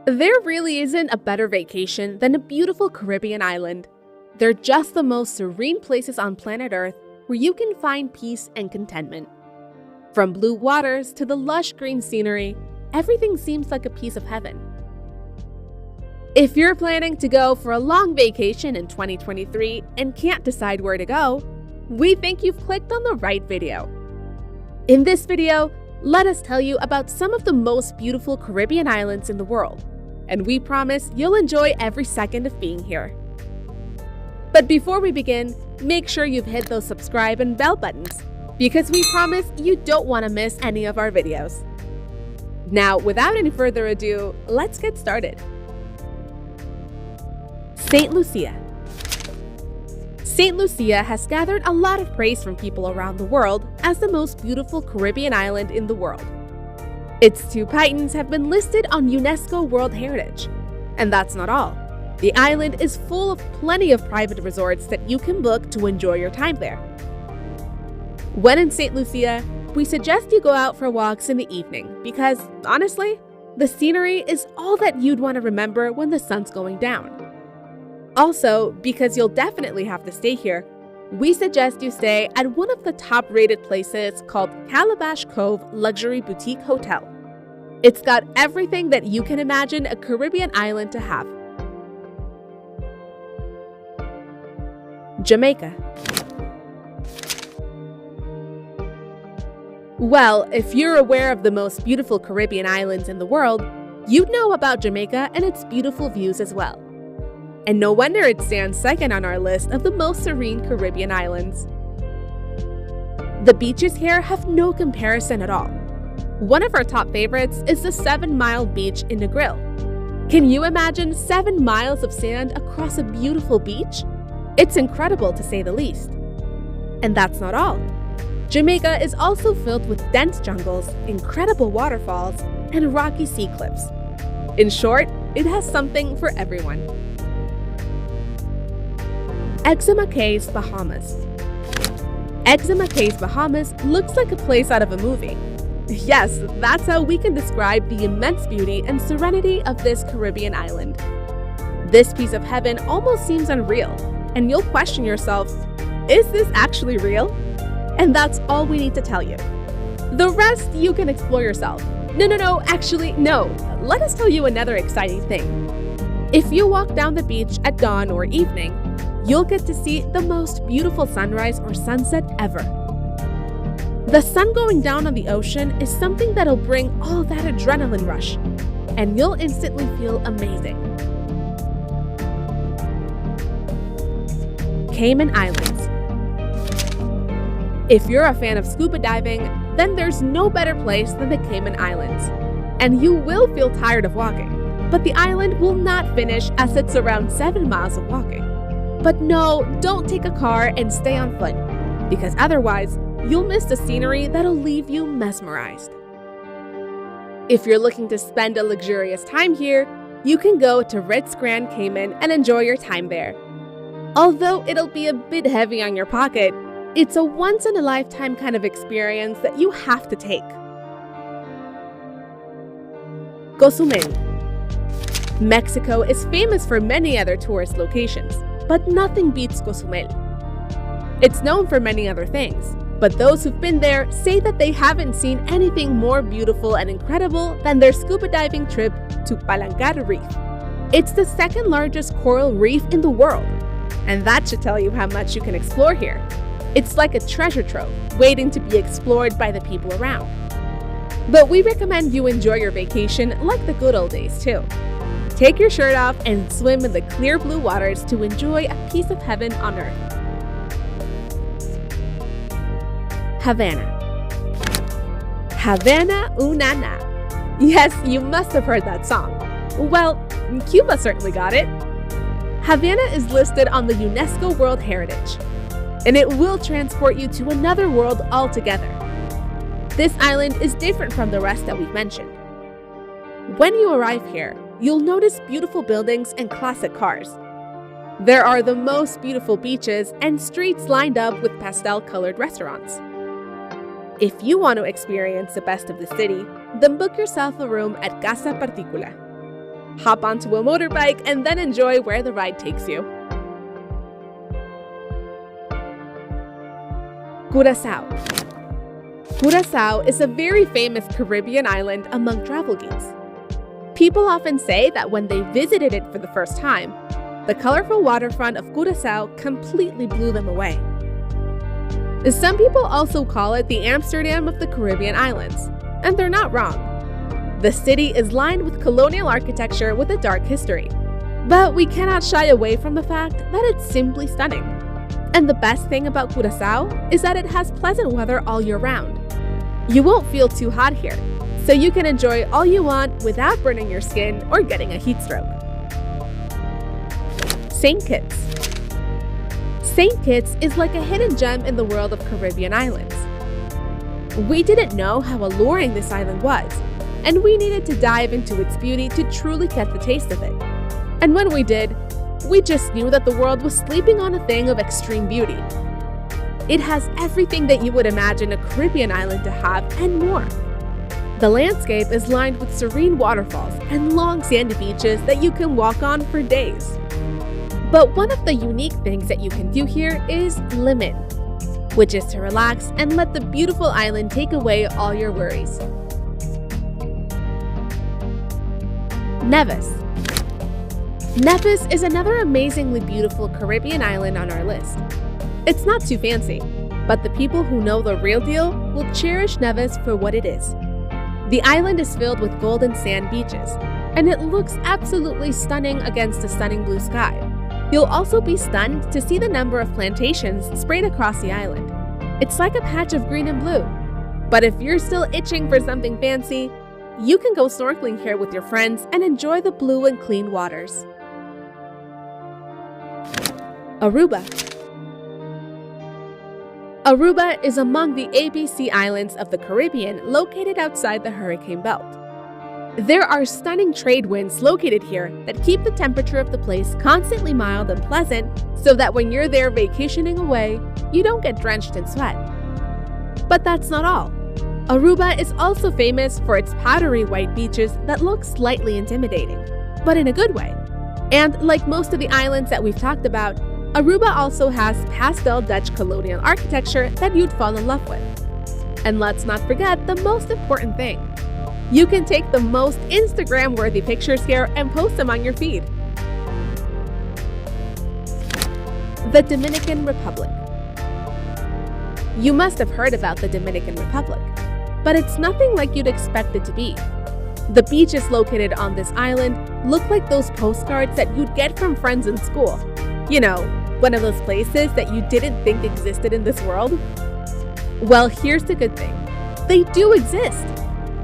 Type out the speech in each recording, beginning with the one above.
There really isn't a better vacation than a beautiful Caribbean island. They're just the most serene places on planet Earth where you can find peace and contentment. From blue waters to the lush green scenery, everything seems like a piece of heaven. If you're planning to go for a long vacation in 2023 and can't decide where to go, we think you've clicked on the right video. In this video, let us tell you about some of the most beautiful Caribbean islands in the world, and we promise you'll enjoy every second of being here. But before we begin, make sure you've hit those subscribe and bell buttons, because we promise you don't want to miss any of our videos. Now, without any further ado, let's get started. St. Lucia. St. Lucia has gathered a lot of praise from people around the world as the most beautiful Caribbean island in the world. Its two pitons have been listed on UNESCO World Heritage. And that's not all. The island is full of plenty of private resorts that you can book to enjoy your time there. When in St. Lucia, we suggest you go out for walks in the evening because, honestly, the scenery is all that you'd want to remember when the sun's going down. Also, because you'll definitely have to stay here, we suggest you stay at one of the top-rated places called Calabash Cove Luxury Boutique Hotel. It's got everything that you can imagine a Caribbean island to have. Jamaica. Well, if you're aware of the most beautiful Caribbean islands in the world, you'd know about Jamaica and its beautiful views as well. And no wonder it stands second on our list of the most serene Caribbean islands. The beaches here have no comparison at all. One of our top favorites is the 7 Mile Beach in Negril. Can you imagine 7 miles of sand across a beautiful beach? It's incredible to say the least. And that's not all. Jamaica is also filled with dense jungles, incredible waterfalls, and rocky sea cliffs. In short, it has something for everyone. Exuma Cays, Bahamas. Exuma Cays, Bahamas looks like a place out of a movie. Yes, that's how we can describe the immense beauty and serenity of this Caribbean island. This piece of heaven almost seems unreal, and you'll question yourself, is this actually real? And that's all we need to tell you. The rest you can explore yourself. No, actually, no. Let us tell you another exciting thing. If you walk down the beach at dawn or evening, you'll get to see the most beautiful sunrise or sunset ever. The sun going down on the ocean is something that'll bring all that adrenaline rush, and you'll instantly feel amazing. Cayman Islands. If you're a fan of scuba diving, then there's no better place than the Cayman Islands. And you will feel tired of walking, but the island will not finish as it's around 7 miles of walking. But no, don't take a car and stay on foot, because otherwise, you'll miss the scenery that'll leave you mesmerized. If you're looking to spend a luxurious time here, you can go to Ritz Grand Cayman and enjoy your time there. Although it'll be a bit heavy on your pocket, it's a once-in-a-lifetime kind of experience that you have to take. Cozumel. Mexico is famous for many other tourist locations, but nothing beats Cozumel. It's known for many other things, but those who've been there say that they haven't seen anything more beautiful and incredible than their scuba diving trip to Palancar Reef. It's the second largest coral reef in the world, and that should tell you how much you can explore here. It's like a treasure trove waiting to be explored by the people around. But we recommend you enjoy your vacation like the good old days too. Take your shirt off and swim in the clear blue waters to enjoy a piece of heaven on earth. Havana. Havana Una Na. Yes, you must have heard that song. Well, Cuba certainly got it. Havana is listed on the UNESCO World Heritage, and it will transport you to another world altogether. This island is different from the rest that we've mentioned. When you arrive here, you'll notice beautiful buildings and classic cars. There are the most beautiful beaches and streets lined up with pastel-colored restaurants. If you want to experience the best of the city, then book yourself a room at Casa Particula. Hop onto a motorbike and then enjoy where the ride takes you. Curacao. Curacao is a very famous Caribbean island among travel geeks. People often say that when they visited it for the first time, the colorful waterfront of Curacao completely blew them away. Some people also call it the Amsterdam of the Caribbean islands, and they're not wrong. The city is lined with colonial architecture with a dark history, but we cannot shy away from the fact that it's simply stunning. And the best thing about Curacao is that it has pleasant weather all year round. You won't feel too hot here, so you can enjoy all you want without burning your skin or getting a heat stroke. St. Kitts. St. Kitts is like a hidden gem in the world of Caribbean islands. We didn't know how alluring this island was, and we needed to dive into its beauty to truly get the taste of it. And when we did, we just knew that the world was sleeping on a thing of extreme beauty. It has everything that you would imagine a Caribbean island to have and more. The landscape is lined with serene waterfalls and long sandy beaches that you can walk on for days. But one of the unique things that you can do here is limit, which is to relax and let the beautiful island take away all your worries. Nevis. Nevis is another amazingly beautiful Caribbean island on our list. It's not too fancy, but the people who know the real deal will cherish Nevis for what it is. The island is filled with golden sand beaches, and it looks absolutely stunning against a stunning blue sky. You'll also be stunned to see the number of plantations sprayed across the island. It's like a patch of green and blue. But if you're still itching for something fancy, you can go snorkeling here with your friends and enjoy the blue and clean waters. Aruba. Aruba is among the ABC islands of the Caribbean located outside the hurricane belt. There are stunning trade winds located here that keep the temperature of the place constantly mild and pleasant so that when you're there vacationing away, you don't get drenched in sweat. But that's not all. Aruba is also famous for its powdery white beaches that look slightly intimidating, but in a good way. And like most of the islands that we've talked about, Aruba also has pastel Dutch colonial architecture that you'd fall in love with. And let's not forget the most important thing. You can take the most Instagram-worthy pictures here and post them on your feed. The Dominican Republic. You must have heard about the Dominican Republic, but it's nothing like you'd expect it to be. The beaches located on this island look like those postcards that you'd get from friends in school. You know, one of those places that you didn't think existed in this world? Well, here's the good thing. They do exist.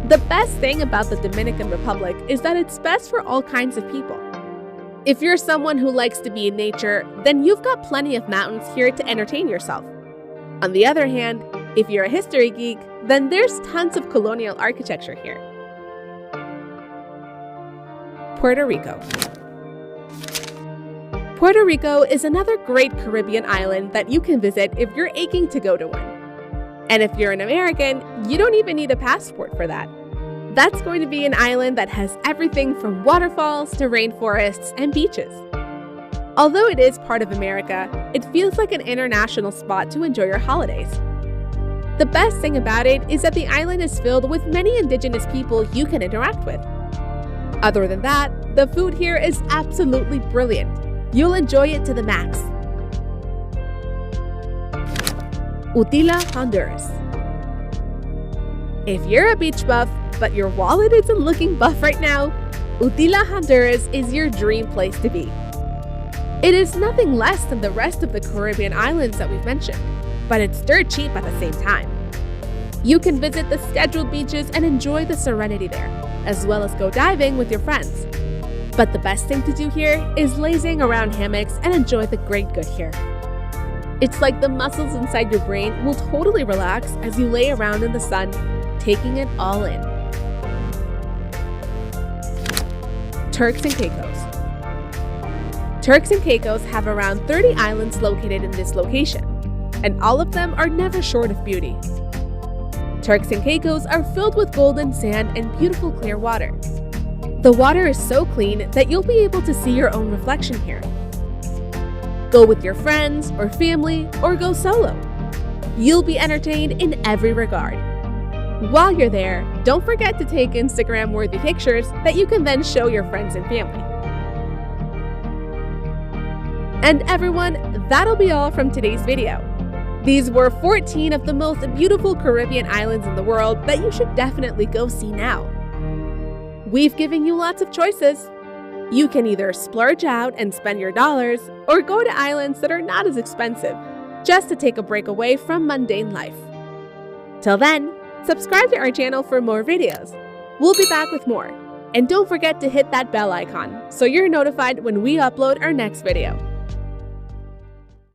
The best thing about the Dominican Republic is that it's best for all kinds of people. If you're someone who likes to be in nature, then you've got plenty of mountains here to entertain yourself. On the other hand, if you're a history geek, then there's tons of colonial architecture here. Puerto Rico. Puerto Rico is another great Caribbean island that you can visit if you're aching to go to one. And if you're an American, you don't even need a passport for that. That's going to be an island that has everything from waterfalls to rainforests and beaches. Although it is part of America, it feels like an international spot to enjoy your holidays. The best thing about it is that the island is filled with many indigenous people you can interact with. Other than that, the food here is absolutely brilliant. You'll enjoy it to the max. Utila, Honduras. If you're a beach buff, but your wallet isn't looking buff right now, Utila, Honduras is your dream place to be. It is nothing less than the rest of the Caribbean islands that we've mentioned, but it's dirt cheap at the same time. You can visit the scheduled beaches and enjoy the Serenity there, as well as go diving with your friends. But the best thing to do here is lazing around hammocks and enjoy the great good here. It's like the muscles inside your brain will totally relax as you lay around in the sun, taking it all in. Turks and Caicos. Turks and Caicos have around 30 islands located in this location, and all of them are never short of beauty. Turks and Caicos are filled with golden sand and beautiful clear water. The water is so clean that you'll be able to see your own reflection here. Go with your friends or family, or go solo. You'll be entertained in every regard. While you're there, don't forget to take Instagram-worthy pictures that you can then show your friends and family. And everyone, that'll be all from today's video. These were 14 of the most beautiful Caribbean islands in the world that you should definitely go see now. We've given you lots of choices. You can either splurge out and spend your dollars, or go to islands that are not as expensive, just to take a break away from mundane life. Till then, subscribe to our channel for more videos. We'll be back with more. And don't forget to hit that bell icon so you're notified when we upload our next video.